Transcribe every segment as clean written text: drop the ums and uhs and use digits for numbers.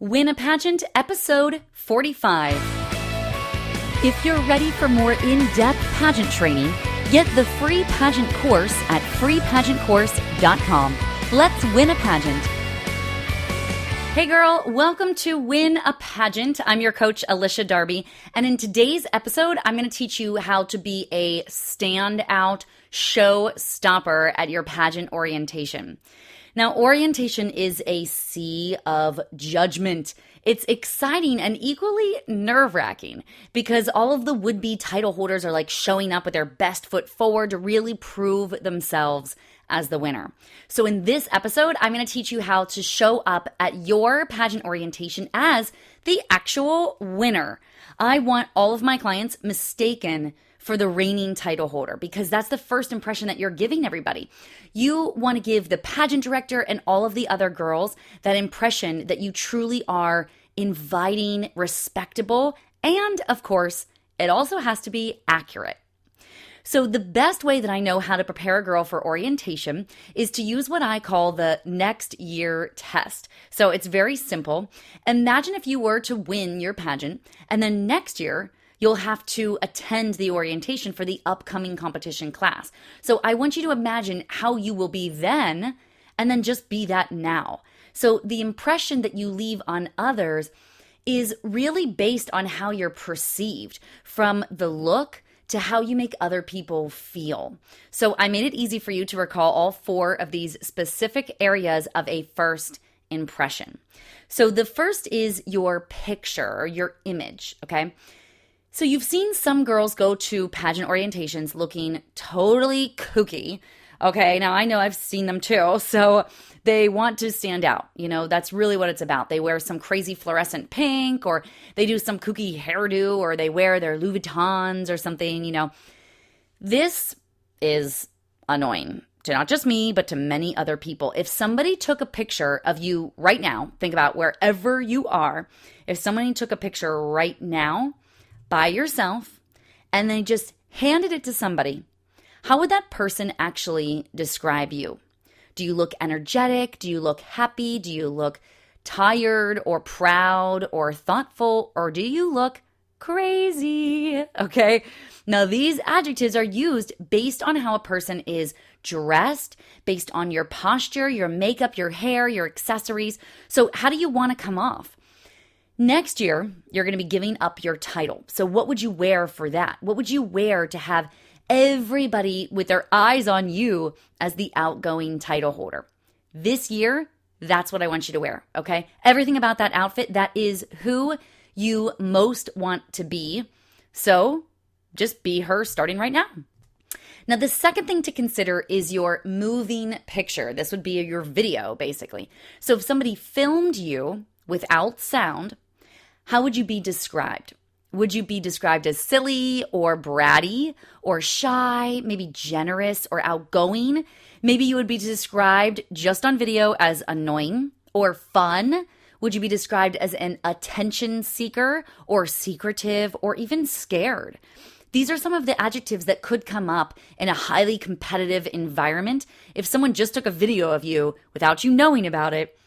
Win a Pageant, episode 45. If you're ready for more in-depth pageant training, get the free pageant course at freepageantcourse.com. Let's win a pageant. Hey girl, welcome to Win a Pageant. I'm your coach, Alicia Darby, and in today's episode, I'm going to teach you how to be a standout showstopper at your pageant orientation. Now, orientation is a sea of judgment. It's exciting and equally nerve-wracking because all of the would-be title holders are like showing up with their best foot forward to really prove themselves as the winner. So in this episode, I'm going to teach you how to show up at your pageant orientation as the actual winner. I want all of my clients mistaken for the reigning title holder because that's the first impression that you're giving everybody. You want to give the pageant director and all of the other girls that impression that you truly are inviting, respectable, and of course, it also has to be accurate. So the best way that I know how to prepare a girl for orientation is to use what I call the next year test. So it's very simple. Imagine if you were to win your pageant and then next year, you'll have to attend the orientation for the upcoming competition class. So I want you to imagine how you will be then, and then just be that now. So the impression that you leave on others is really based on how you're perceived, from the look to how you make other people feel. So I made it easy for you to recall all 4 of these specific areas of a first impression. So the first is your picture or your image, okay? So you've seen some girls go to pageant orientations looking totally kooky. Okay, now I know I've seen them too. So they want to stand out. You know, that's really what it's about. They wear some crazy fluorescent pink, or they do some kooky hairdo, or they wear their Louis Vuittons or something, you know. This is annoying to not just me, but to many other people. If somebody took a picture of you right now, think about wherever you are. If somebody took a picture right now by yourself and they just handed it to somebody, how would that person actually describe you? Do you look energetic? Do you look happy? Do you look tired or proud or thoughtful? Or do you look crazy? Okay. Now, these adjectives are used based on how a person is dressed, based on your posture, your makeup, your hair, your accessories. So how do you want to come off? Next year, you're going to be giving up your title. So what would you wear for that? What would you wear to have everybody with their eyes on you as the outgoing title holder? This year, that's what I want you to wear, okay? Everything about that outfit, that is who you most want to be. So just be her starting right now. Now, the second thing to consider is your moving picture. This would be your video, basically. So if somebody filmed you without sound, how would you be described? Would you be described as silly or bratty or shy, maybe generous or outgoing? Maybe you would be described just on video as annoying or fun. Would you be described as an attention seeker or secretive or even scared? These are some of the adjectives that could come up in a highly competitive environment if someone just took a video of you without you knowing about it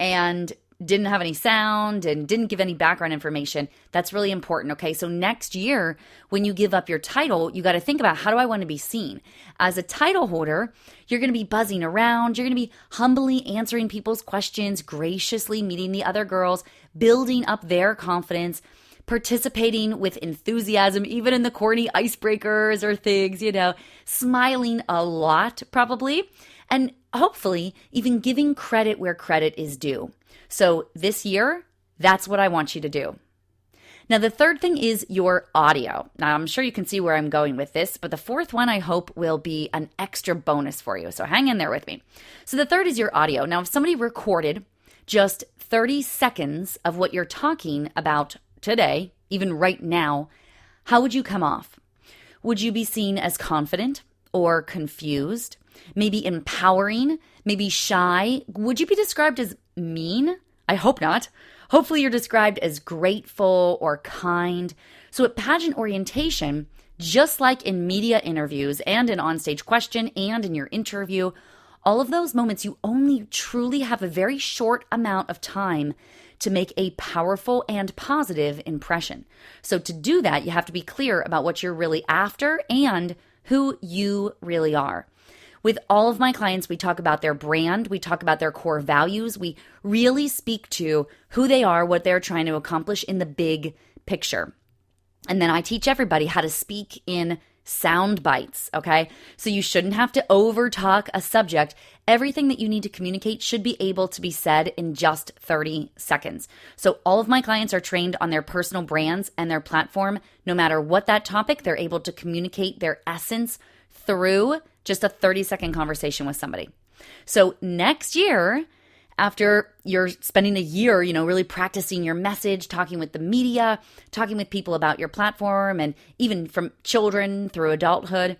and didn't have any sound and didn't give any background information. That's really important, okay? So next year, when you give up your title, you got to think about, how do I want to be seen? As a title holder, you're going to be buzzing around. You're going to be humbly answering people's questions, graciously meeting the other girls, building up their confidence, participating with enthusiasm, even in the corny icebreakers or things, you know, smiling a lot probably, and hopefully even giving credit where credit is due. So this year, that's what I want you to do. Now, the third thing is your audio. Now, I'm sure you can see where I'm going with this, but the fourth one I hope will be an extra bonus for you. So hang in there with me. So the third is your audio. Now, if somebody recorded just 30 seconds of what you're talking about today, even right now, how would you come off? Would you be seen as confident or confused? Maybe empowering? Maybe shy? Would you be described as mean? I hope not. Hopefully you're described as grateful or kind. So at pageant orientation, just like in media interviews and an onstage question and in your interview, all of those moments, you only truly have a very short amount of time to make a powerful and positive impression. So to do that, you have to be clear about what you're really after and who you really are. With all of my clients, we talk about their brand, we talk about their core values, we really speak to who they are, what they're trying to accomplish in the big picture. And then I teach everybody how to speak in sound bites, okay? So you shouldn't have to over-talk a subject. Everything that you need to communicate should be able to be said in just 30 seconds. So all of my clients are trained on their personal brands and their platform. No matter what that topic, they're able to communicate their essence through just a 30-second conversation with somebody. So next year, after you're spending a year, really practicing your message, talking with the media, talking with people about your platform, and even from children through adulthood,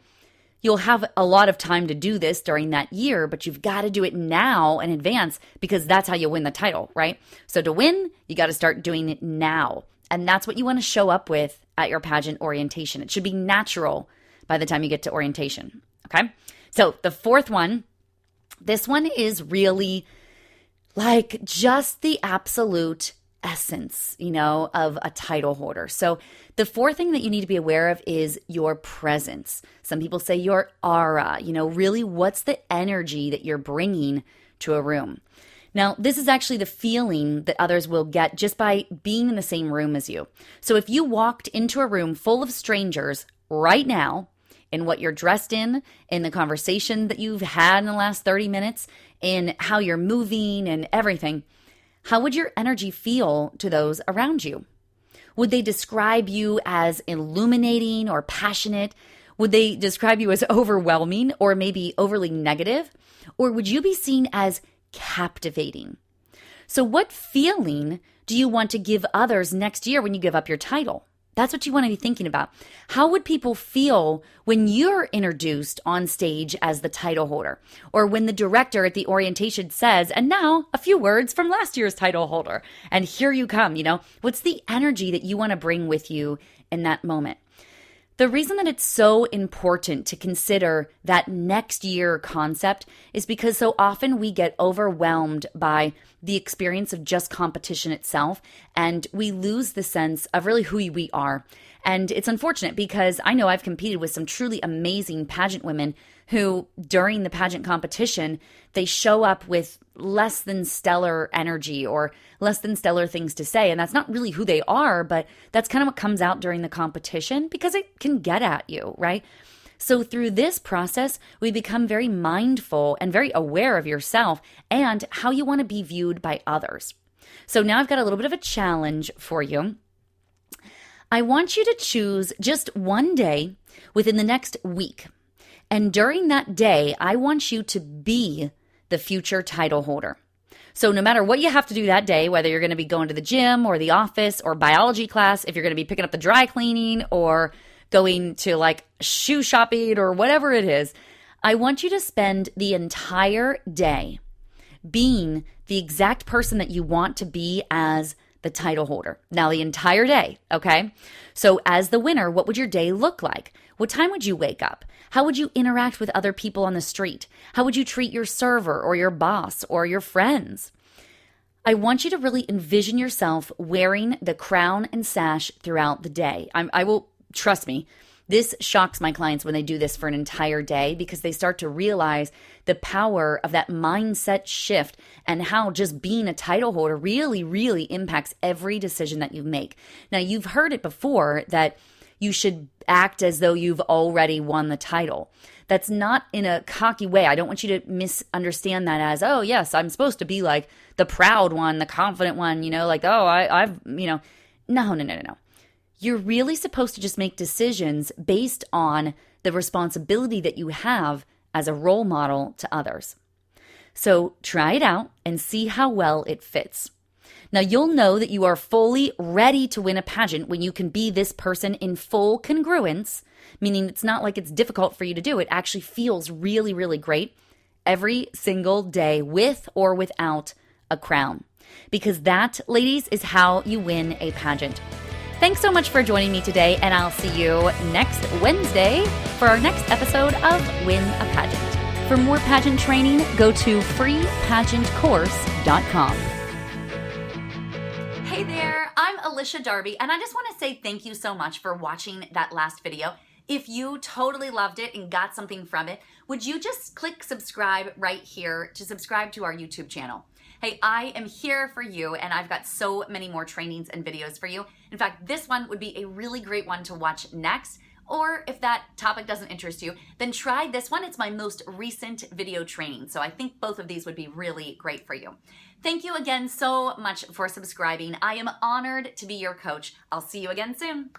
you'll have a lot of time to do this during that year, but you've got to do it now in advance because that's how you win the title, right? So to win, you got to start doing it now. And that's what you want to show up with at your pageant orientation. It should be natural by the time you get to orientation, okay? So the fourth one, this one is really like just the absolute essence, of a title holder. So the fourth thing that you need to be aware of is your presence. Some people say your aura, really what's the energy that you're bringing to a room. Now, this is actually the feeling that others will get just by being in the same room as you. So if you walked into a room full of strangers right now, in what you're dressed in the conversation that you've had in the last 30 minutes, in how you're moving and everything, how would your energy feel to those around you? Would they describe you as illuminating or passionate? Would they describe you as overwhelming or maybe overly negative? Or would you be seen as captivating? So what feeling do you want to give others next year when you give up your title? That's what you want to be thinking about. How would people feel when you're introduced on stage as the title holder? Or when the director at the orientation says, and now a few words from last year's title holder, and here you come, what's the energy that you want to bring with you in that moment? The reason that it's so important to consider that next year concept is because so often we get overwhelmed by the experience of just competition itself, and we lose the sense of really who we are. And it's unfortunate because I know I've competed with some truly amazing pageant women who, during the pageant competition, they show up with less than stellar energy or less than stellar things to say. And that's not really who they are, but that's kind of what comes out during the competition because it can get at you, right? So through this process, we become very mindful and very aware of yourself and how you want to be viewed by others. So now I've got a little bit of a challenge for you. I want you to choose just one day within the next week. And during that day, I want you to be the future title holder. So no matter what you have to do that day, whether you're going to be going to the gym or the office or biology class, if you're going to be picking up the dry cleaning or going to like shoe shopping or whatever it is, I want you to spend the entire day being the exact person that you want to be as the title holder. Now, the entire day, okay? So as the winner, what would your day look like? What time would you wake up? How would you interact with other people on the street? How would you treat your server or your boss or your friends? I want you to really envision yourself wearing the crown and sash throughout the day. I will, trust me, this shocks my clients when they do this for an entire day because they start to realize the power of that mindset shift and how just being a title holder really, really impacts every decision that you make. Now, you've heard it before that you should act as though you've already won the title. That's not in a cocky way. I don't want you to misunderstand that as, oh, yes, I'm supposed to be like the proud one, the confident one, like, oh, I've. No. You're really supposed to just make decisions based on the responsibility that you have as a role model to others. So try it out and see how well it fits. Now, you'll know that you are fully ready to win a pageant when you can be this person in full congruence, meaning it's not like it's difficult for you to do. It actually feels really, really great every single day with or without a crown. Because that, ladies, is how you win a pageant. Thanks so much for joining me today, and I'll see you next Wednesday for our next episode of Win a Pageant. For more pageant training, go to freepageantcourse.com. Hey there, I'm Alicia Darby, and I just want to say thank you so much for watching that last video. If you totally loved it and got something from it, would you just click subscribe right here to subscribe to our YouTube channel? Hey, I am here for you, and I've got so many more trainings and videos for you. In fact, this one would be a really great one to watch next. Or if that topic doesn't interest you, then try this one. It's my most recent video training. So I think both of these would be really great for you. Thank you again so much for subscribing. I am honored to be your coach. I'll see you again soon.